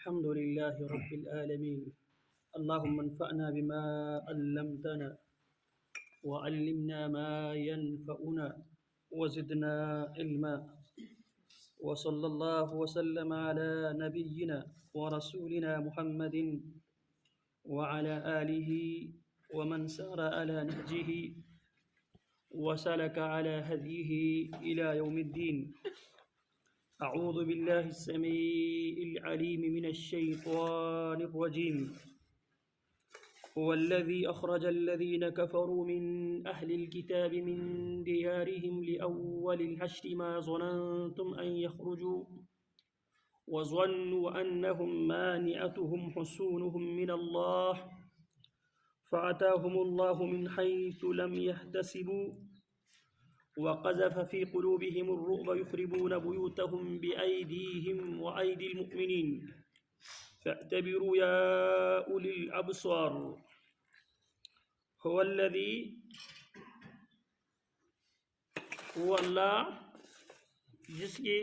الحمد لله رب العالمين. اللهم انفعنا بما علمتنا وعلمنا ما ينفعنا وزدنا علما. وصلى الله وسلم على نبينا ورسولنا محمد وعلى آله ومن سار على نهجه وسلك على هديه إلى يوم الدين. أعوذ بالله السميع العليم من الشيطان الرجيم. هو الذي أخرج الذين كفروا من أهل الكتاب من ديارهم لأول الحشر ما ظننتم أن يخرجوا وظنوا أنهم مانعتهم حصونهم من الله فأتاهم الله من حيث لم يحتسبوا وقذف في قلوبهم الرعب يخربون بيوتهم بأيديهم وأيدي المؤمنين فاعتبروا يا أولي الأبصار. هو اللہ جس کی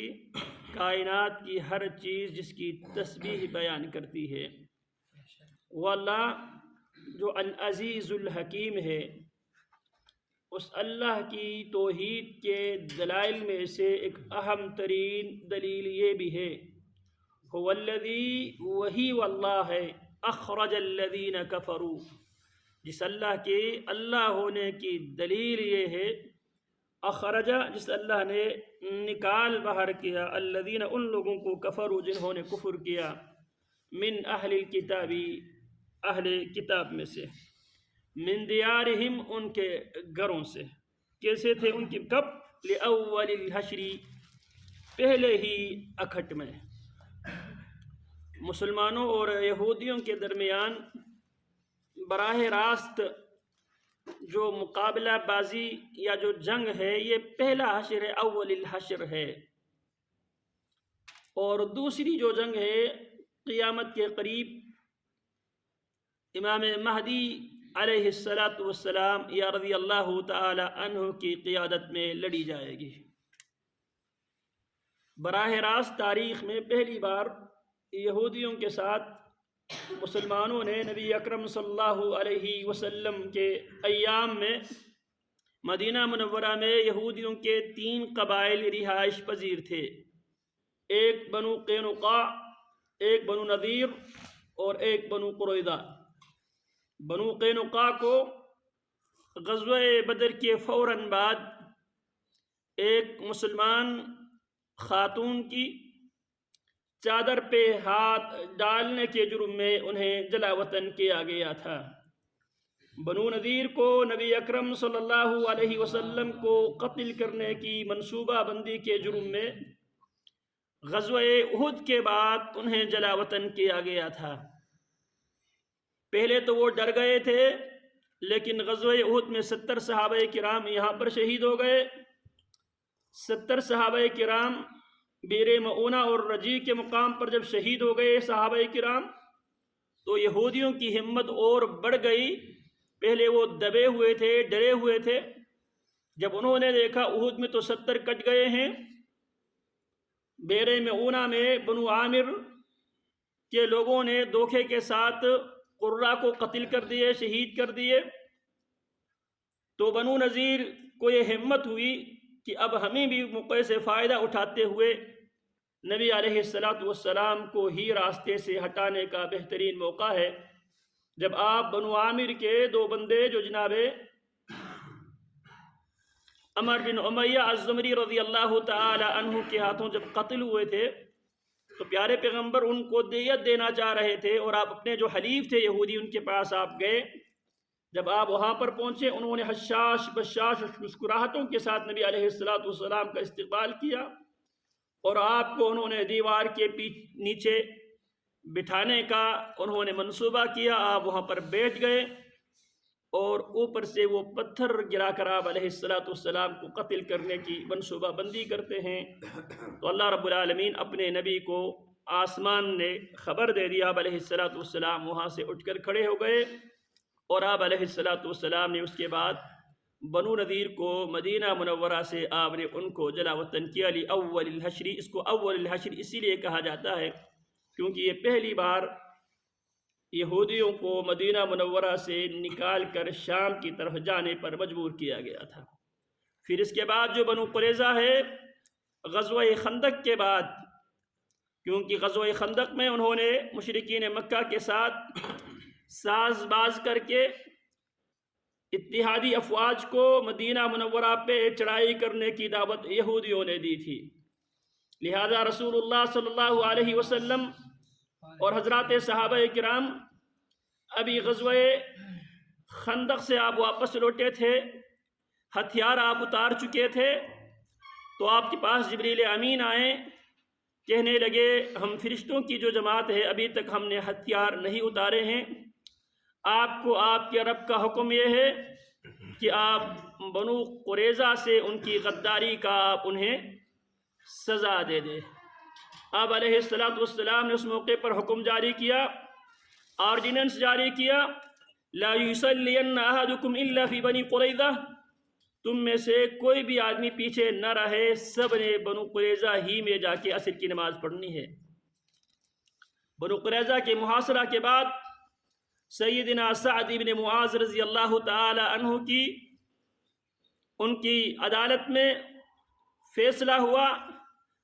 کائنات کی ہر چیز جس کی تسبیح بیان کرتی ہے، وہ اللہ جو العزیز الحکیم ہے. اس اللہ کی توحید کے دلائل میں سے ایک اہم ترین دلیل یہ بھی ہے، هو الذی، وہی واللہ ہے، اخرج الذین کفروا، جس اللہ کے اللہ ہونے کی دلیل یہ ہے، اخرج جس اللہ نے نکال باہر کیا، الذین ان لوگوں کو، کفروا جنہوں نے کفر کیا، من اہل الکتاب اہل کتاب میں سے، من دیارہم ان کے گھروں سے. کیسے تھے ان کی؟ کب؟ لأول الحشر پہلے ہی اکھٹ میں. مسلمانوں اور یہودیوں کے درمیان براہ راست جو مقابلہ بازی یا جو جنگ ہے، یہ پہلا حشر ہے، اول الحشر ہے. اور دوسری جو جنگ ہے قیامت کے قریب امام مہدی علیہ السلام یا رضی اللہ تعالی عنہ کی قیادت میں لڑی جائے گی. براہ راست تاریخ میں پہلی بار یہودیوں کے ساتھ مسلمانوں نے نبی اکرم صلی اللہ علیہ وسلم کے ایام میں مدینہ منورہ میں یہودیوں کے 3 قبائل رہائش پذیر تھے، ایک بنو قینقاع، ایک بنو نذیر اور ایک بنو قریظہ. بنو قینقاع کو غزوہ بدر کے فوراً بعد ایک مسلمان خاتون کی چادر پہ ہاتھ ڈالنے کے جرم میں انہیں جلا وطن کیا گیا تھا. بنو نذیر کو نبی اکرم صلی اللہ علیہ وسلم کو قتل کرنے کی منصوبہ بندی کے جرم میں غزوہ احد کے بعد انہیں جلا وطن کیا گیا تھا. پہلے تو وہ ڈر گئے تھے، لیکن غزوہ احد میں 70 صحابہ کرام یہاں پر شہید ہو گئے. 70 صحابہ کرام بیر معونہ اور رجی کے مقام پر جب شہید ہو گئے صحابہ کرام، تو یہودیوں کی ہمت اور بڑھ گئی. پہلے وہ دبے ہوئے تھے، ڈرے ہوئے تھے. جب انہوں نے دیکھا احد میں تو 70 کٹ گئے ہیں، بیر معونہ میں بنو عامر کے لوگوں نے دھوکے کے ساتھ قرہ کو قتل کر دیے، شہید کر دیے، تو بنو نذیر کو یہ ہمت ہوئی کہ اب ہمیں بھی موقع سے فائدہ اٹھاتے ہوئے نبی علیہ السلام کو ہی راستے سے ہٹانے کا بہترین موقع ہے. جب آپ بنو عامر کے 2 بندے جو جناب عمر بن امیہ الزمری رضی اللہ تعالی عنہ کے ہاتھوں جب قتل ہوئے تھے، تو پیارے پیغمبر ان کو دیت دینا چاہ رہے تھے، اور آپ اپنے جو حلیف تھے یہودی ان کے پاس آپ گئے. جب آپ وہاں پر پہنچے، انہوں نے حشاش بشاش مسکراہٹوں کے ساتھ نبی علیہ السلام کا استقبال کیا، اور آپ کو انہوں نے دیوار کے نیچے بٹھانے کا انہوں نے منصوبہ کیا. آپ وہاں پر بیٹھ گئے اور اوپر سے وہ پتھر گرا کر آپ علیہ السلام کو قتل کرنے کی منصوبہ بندی کرتے ہیں. تو اللہ رب العالمین اپنے نبی کو آسمان نے خبر دے دیا. آپ علیہ السلام وہاں سے اٹھ کر کھڑے ہو گئے، اور آپ علیہ السلام نے اس کے بعد بنو نذیر کو مدینہ منورہ سے آپ نے ان کو جلا وطن کیا. لی اول الحشر، اس کو اول الحشر اسی لیے کہا جاتا ہے کیونکہ یہ پہلی بار یہودیوں کو مدینہ منورہ سے نکال کر شام کی طرف جانے پر مجبور کیا گیا تھا۔ پھر اس کے بعد جو بنو قریظہ ہے، غزوہ خندق کے بعد، کیونکہ غزوہ خندق میں انہوں نے مشرکین مکہ کے ساتھ ساز باز کر کے اتحادی افواج کو مدینہ منورہ پہ چڑھائی کرنے کی دعوت یہودیوں نے دی تھی، لہذا رسول اللہ صلی اللہ علیہ وسلم اور حضرات صحابہ کرام ابھی غزوہ خندق سے آپ واپس لوٹے تھے، ہتھیار آپ اتار چکے تھے، تو آپ کے پاس جبریل امین آئے، کہنے لگے ہم فرشتوں کی جو جماعت ہے ابھی تک ہم نے ہتھیار نہیں اتارے ہیں، آپ کو آپ کے رب کا حکم یہ ہے کہ آپ بنو قریظہ سے ان کی غداری کا آپ انہیں سزا دے دیں۔ آپ علیہ السلام نے اس موقع پر حکم جاری کیا، آرڈیننس جاری کیا، لا یصلین احدکم الا فی بنی قریظہ، تم میں سے کوئی بھی آدمی پیچھے نہ رہے، سب نے بنو قریظہ ہی میں جا کے عصر کی نماز پڑھنی ہے۔ بنو قریظہ کے محاصرہ کے بعد سیدنا سعد بن معاذ رضی اللہ تعالی عنہ کی ان کی عدالت میں فیصلہ ہوا۔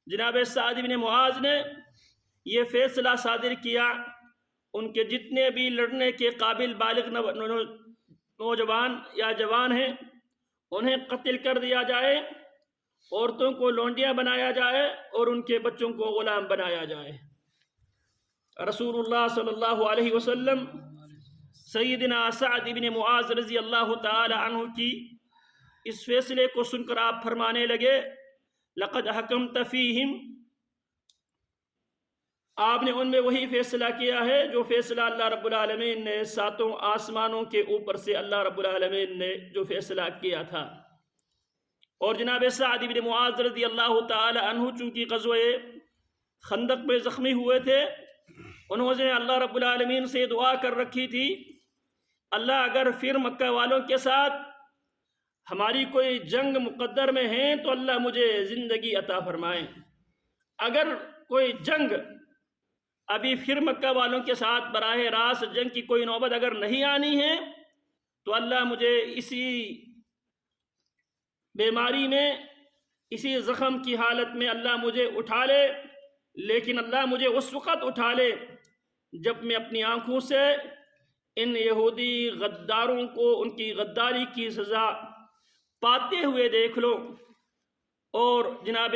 جناب سعد بن معاذ نے یہ فیصلہ صادر کیا ان کے جتنے بھی لڑنے کے قابل بالغ نوجوان یا جوان ہیں انہیں قتل کر دیا جائے، عورتوں کو لونڈیاں بنایا جائے اور ان کے بچوں کو غلام بنایا جائے۔ رسول اللہ صلی اللہ علیہ وسلم سیدنا سعد بن معاذ رضی اللہ تعالی عنہ کی اس فیصلے کو سن کر آپ فرمانے لگے لقد حکمت فیہم، آپ نے ان میں وہی فیصلہ کیا ہے جو فیصلہ اللہ رب العالمین نے ساتوں آسمانوں کے اوپر سے اللہ رب العالمین نے جو فیصلہ کیا تھا۔ اور جناب سعد بن معاذ رضی اللہ تعالی عنہ چونکہ غزوہ خندق میں زخمی ہوئے تھے، انہوں نے اللہ رب العالمین سے دعا کر رکھی تھی، اللہ اگر پھر مکہ والوں کے ساتھ ہماری کوئی جنگ مقدر میں ہیں تو اللہ مجھے زندگی عطا فرمائیں، اگر کوئی جنگ ابھی پھر مکہ والوں کے ساتھ براہ راست جنگ کی کوئی نوبت اگر نہیں آنی ہے تو اللہ مجھے اسی بیماری میں، اسی زخم کی حالت میں اللہ مجھے اٹھا لے، لیکن اللہ مجھے اس وقت اٹھا لے جب میں اپنی آنکھوں سے ان یہودی غداروں کو ان کی غداری کی سزا پاتے ہوئے دیکھ لو۔ اور جناب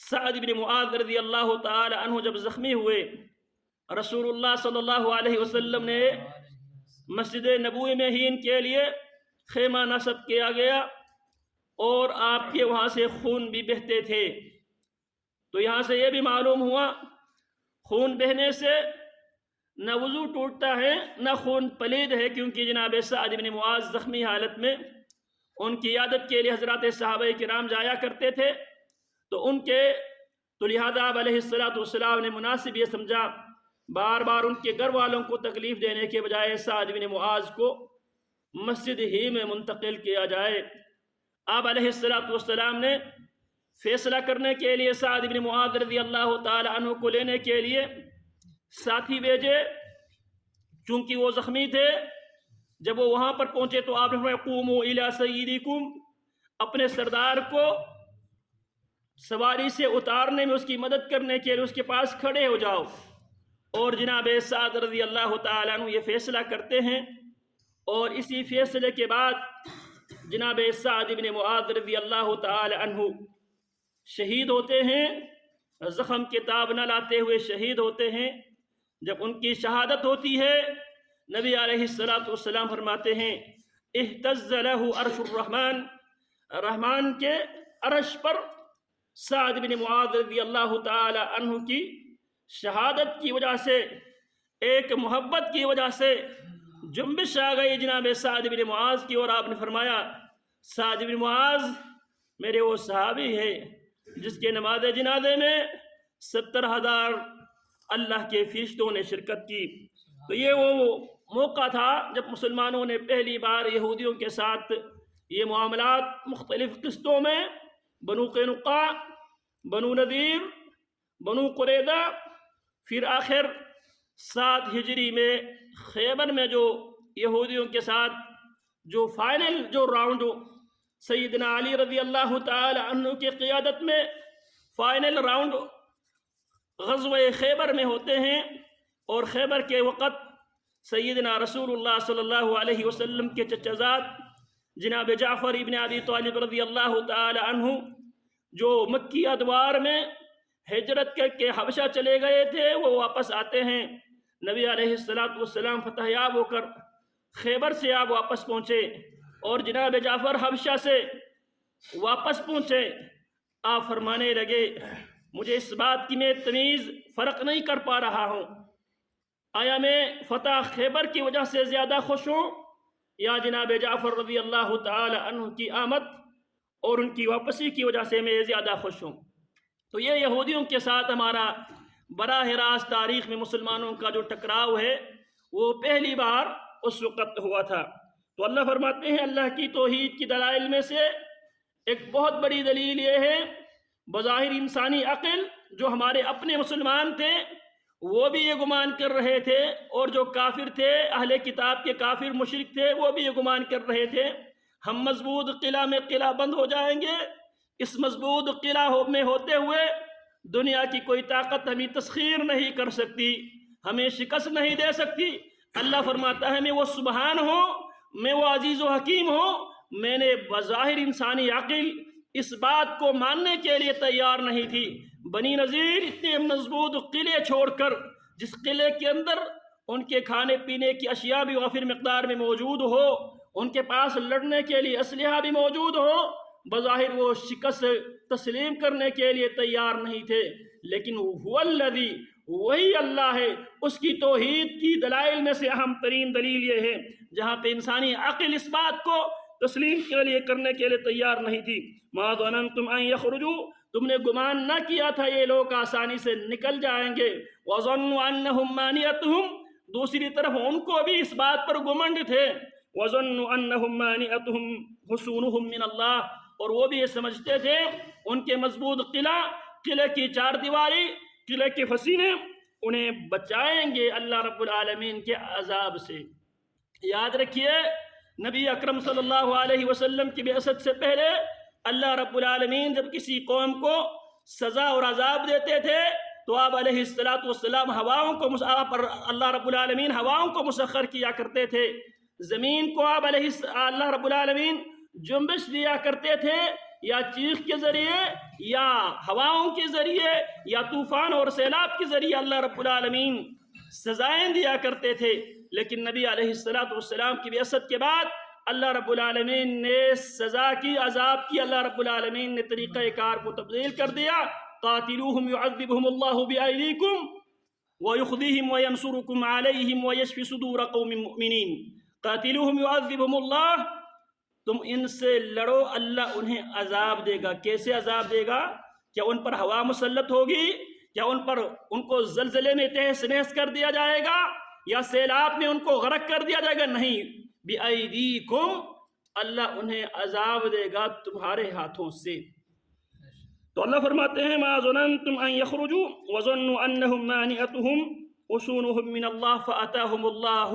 سعد بن معاذ رضی اللہ تعالی عنہ جب زخمی ہوئے، رسول اللہ صلی اللہ علیہ وسلم نے مسجد نبوی میں ہی ان کے لیے خیمہ نصب کیا گیا اور آپ کے وہاں سے خون بھی بہتے تھے۔ تو یہاں سے یہ بھی معلوم ہوا خون بہنے سے نہ وضو ٹوٹتا ہے نہ خون پلید ہے، کیونکہ جناب سعد بن معاذ زخمی حالت میں ان کی عیادت کے لیے حضرات صحابہ کرام جایا کرتے تھے، تو لہذا آپ علیہ السلام نے مناسب یہ سمجھا بار بار ان کے گھر والوں کو تکلیف دینے کے بجائے سعد بن معاذ کو مسجد ہی میں منتقل کیا جائے۔ آپ علیہ السلام نے فیصلہ کرنے کے لیے سعد بن معاذ رضی اللہ تعالی عنہ کو لینے کے لیے ساتھی بھیجے، چونکہ وہ زخمی تھے۔ جب وہ وہاں پر پہنچے تو آپ نے فرمایا قوموا الی سیدکم، اپنے سردار کو سواری سے اتارنے میں اس کی مدد کرنے کے لیے اس کے پاس کھڑے ہو جاؤ۔ اور جناب سعد رضی اللہ تعالیٰ عنہ یہ فیصلہ کرتے ہیں، اور اسی فیصلے کے بعد جناب سعد بن معاذ رضی اللہ تعالی عنہ شہید ہوتے ہیں، زخم کے تاب نہ لاتے ہوئے شہید ہوتے ہیں۔ جب ان کی شہادت ہوتی ہے، نبی علیہ السلام فرماتے ہیں اہتز لہ عرش الرحمن، رحمان کے عرش پر سعد بن معاذ رضی اللہ تعالی عنہ کی شہادت کی وجہ سے، ایک محبت کی وجہ سے جنبش آ گئی جناب سعد بن معاذ کی، اور آپ نے فرمایا سعد بن معاذ میرے وہ صحابی ہے جس کے نماز جنازے میں 70,000 اللہ کے فرشتوں نے شرکت کی۔ تو یہ وہ موقع تھا جب مسلمانوں نے پہلی بار یہودیوں کے ساتھ یہ معاملات مختلف قسطوں میں، بنو قینقاع، بنو نذیر، بنو قریظہ پھر آخر 7 ہجری میں خیبر میں جو یہودیوں کے ساتھ جو فائنل جو راؤنڈ سیدنا علی رضی اللہ تعالی عنہ کی قیادت میں فائنل راؤنڈ غزوہ خیبر میں ہوتے ہیں، اور خیبر کے وقت سیدنا رسول اللہ صلی اللہ علیہ وسلم کے چچا زاد جناب جعفر ابن ابی طالب رضی اللہ تعالی عنہ جو مکی ادوار میں ہجرت کر کے حبشہ چلے گئے تھے، وہ واپس آتے ہیں۔ نبی علیہ السلام فتح یاب ہو کر خیبر سے آپ واپس پہنچے، اور جناب جعفر حبشہ سے واپس پہنچے۔ آپ فرمانے لگے مجھے اس بات کی میں تمیز فرق نہیں کر پا رہا ہوں، آیا میں فتح خیبر کی وجہ سے زیادہ خوش ہوں یا جناب جعفر رضی اللہ تعالی عنہ کی آمد اور ان کی واپسی کی وجہ سے میں زیادہ خوش ہوں۔ تو یہ یہودیوں کے ساتھ ہمارا براہ راست تاریخ میں مسلمانوں کا جو ٹکراؤ ہے وہ پہلی بار اس وقت ہوا تھا۔ تو اللہ فرماتے ہیں اللہ کی توحید کی دلائل میں سے ایک بہت بڑی دلیل یہ ہے، بظاہر انسانی عقل جو ہمارے اپنے مسلمان تھے وہ بھی یہ گمان کر رہے تھے، اور جو کافر تھے اہل کتاب کے کافر مشرک تھے وہ بھی یہ گمان کر رہے تھے ہم مضبوط قلعہ میں قلعہ بند ہو جائیں گے، اس مضبوط قلعہ میں ہوتے ہوئے دنیا کی کوئی طاقت ہمیں تسخیر نہیں کر سکتی، ہمیں شکست نہیں دے سکتی۔ اللہ فرماتا ہے میں وہ سبحان ہوں، میں وہ عزیز و حکیم ہوں، میں نے بظاہر انسانی عقل اس بات کو ماننے کے لیے تیار نہیں تھی۔ بنی نذیر اتنے مضبوط قلعے چھوڑ کر، جس قلعے کے اندر ان کے کھانے پینے کی اشیاء بھی وافر مقدار میں موجود ہو، ان کے پاس لڑنے کے لیے اسلحہ بھی موجود ہو، بظاہر وہ شکست تسلیم کرنے کے لیے تیار نہیں تھے، لیکن هو الذی، وہی اللہ ہے۔ اس کی توحید کی دلائل میں سے اہم ترین دلیل یہ ہے جہاں پہ انسانی عقل اس بات کو تسلیم کے لیے کرنے کے لیے تیار نہیں تھی۔ ما ظننتم ان یخرجوا، تم نے گمان نہ کیا تھا یہ لوگ آسانی سے نکل جائیں گے۔ وظنوا انہم مانعتہم، دوسری طرف ان کو بھی اس بات پر گمنڈ تھے۔ وظنوا انہم مانعتہم حصونہم من اللہ، اور وہ بھی یہ سمجھتے تھے ان کے مضبوط قلعے کی 4 دیواری، قلعے کے حصینے انہیں بچائیں گے اللہ رب العالمین کے عذاب سے۔ یاد رکھیے نبی اکرم صلی اللہ علیہ وسلم کی بعثت سے پہلے اللہ رب العالمین جب کسی قوم کو سزا اور عذاب دیتے تھے تو آپ علیہ السلام اللہ رب العالمین ہواؤں کو مسخر کیا کرتے تھے، زمین کو آپ اللہ رب العالمین جنبش دیا کرتے تھے، یا چیخ کے ذریعے یا ہواؤں کے ذریعے یا طوفان اور سیلاب کے ذریعے اللہ رب العالمین سزائیں دیا کرتے تھے۔ لیکن نبی علیہ السلام کی بعثت کے بعد اللہ رب العالمین نے سزا کی، عذاب کی، اللہ رب العالمین نے طریقہ کار کو تبدیل کر دیا۔ قاتلوہم یعذبہم اللہ بأیدیکم ویخزیہم وینصرکم علیہم ویشفی صدور قوم مؤمنین۔ قاتلوہم یعذبہم اللہ، تم ان سے لڑو، اللہ انہیں عذاب دے گا۔ کیسے عذاب دے گا؟ کیا ان پر ہوا مسلط ہوگی؟ کیا ان کو زلزلے میں تہس نہس کر دیا جائے گا؟ یا سیلاب میں ان کو غرق کر دیا جائے گا؟ نہیں، بِأَيْدِيكُمْ، اللہ انہیں عذاب دے گا تمہارے ہاتھوں سے۔ تو اللہ فرماتے ہیں مَا ظَنَنْتُمْ أَن يَخْرُجُوا وَظَنُّوا أَنَّهُمْ مَانِعَتُهُمْ حُصُونُهُمْ مِنَ اللَّهِ فَأَتَاهُمُ اللَّهُ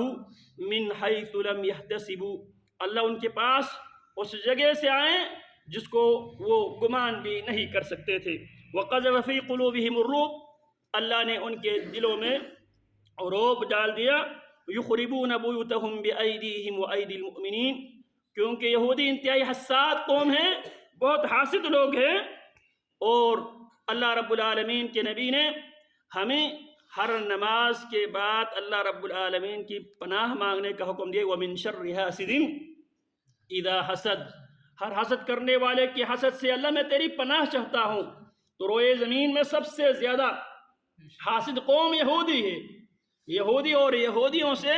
مِنْ حَيْثُ لَمْ يَحْتَسِبُوا، اللہ ان کے پاس اس جگہ سے آئیں جس کو وہ گمان بھی نہیں کر سکتے تھے۔ وَقَذَفَ فِي قُلُوبِهِمُ الرُّعْبَ، اللہ نے ان کے دلوں میں رعب ڈال دیا۔ يُخْرِبُونَ بُيُوتَهُمْ بِأَيْدِيهِمْ وَأَيْدِي الْمُؤْمِنِينَ، کیونکہ یہودی انتہائی حساس قوم ہیں، بہت حاسد لوگ ہیں، اور اللہ رب العالمین کے نبی نے ہمیں ہر نماز کے بعد اللہ رب العالمین کی پناہ مانگنے کا حکم دیا۔ وَمِن شَرِّ حَاسِدٍ اِذَا حَسَد، ہر حسد کرنے والے کی حسد سے اللہ میں تیری پناہ چاہتا ہوں۔ تو روئے زمین میں سب سے زیادہ حاسد قوم یہودی ہے۔ یہودی اور یہودیوں سے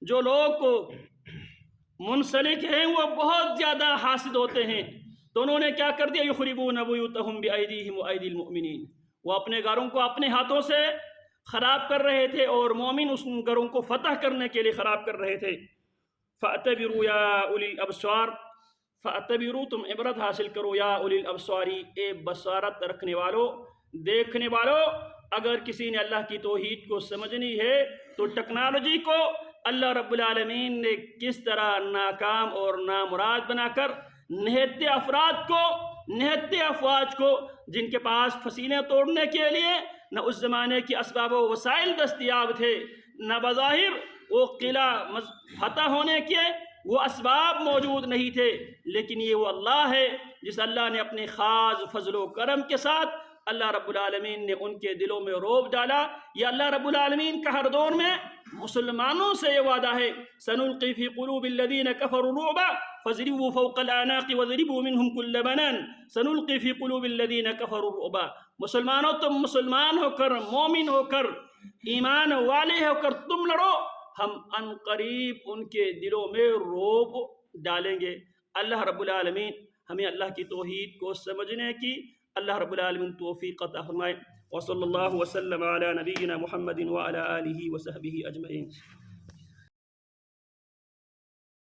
جو لوگ منسلک ہیں وہ بہت زیادہ حاسد ہوتے ہیں۔ تو انہوں نے کیا کر دیا؟ یخربون بیوتہم بأیدیہم وأیدی المؤمنین، وہ اپنے گھروں کو اپنے ہاتھوں سے خراب کر رہے تھے، اور مومن اس گھروں کو فتح کرنے کے لیے خراب کر رہے تھے۔ فاعتبروا یا اولی الابصار، فاعتبروا، تم عبرت حاصل کرو، یا اولی الابصار، اے بصارت رکھنے والو، دیکھنے والو، اگر کسی نے اللہ کی توحید کو سمجھنی ہے تو ٹیکنالوجی کو اللہ رب العالمین نے کس طرح ناکام اور نامراد بنا کر نہتے افراد کو، نہتے افواج کو جن کے پاس فصیلیں توڑنے کے لیے نہ اس زمانے کے اسباب و وسائل دستیاب تھے، نہ بظاہر وہ قلعہ فتح ہونے کے وہ اسباب موجود نہیں تھے، لیکن یہ وہ اللہ ہے جس اللہ نے اپنے خاص فضل و کرم کے ساتھ اللہ رب العالمین نے ان کے دلوں میں رعب ڈالا۔ یہ اللہ رب العالمین کا ہر دور میں مسلمانوں سے یہ وعدہ ہے، سنلقی فی قلوب الذین کفروا الرعب فاضربوا فوق الاعناق واضربوا منهم كل بنان سنلقی فی قلوب الذین کفروا الرعب۔ مسلمانوں تم مسلمان ہو کر، مومن ہو کر، ایمان والے ہو کر تم لڑو، ہم ان قریب ان کے دلوں میں رعب ڈالیں گے۔ اللہ رب العالمین ہمیں اللہ کی توحید کو سمجھنے کی اللہ رب العالمین توفیق عطا فرمائے۔ وصلی اللہ وسلم علی نبینا محمد وعلی آلہ وصحبہ اجمعین۔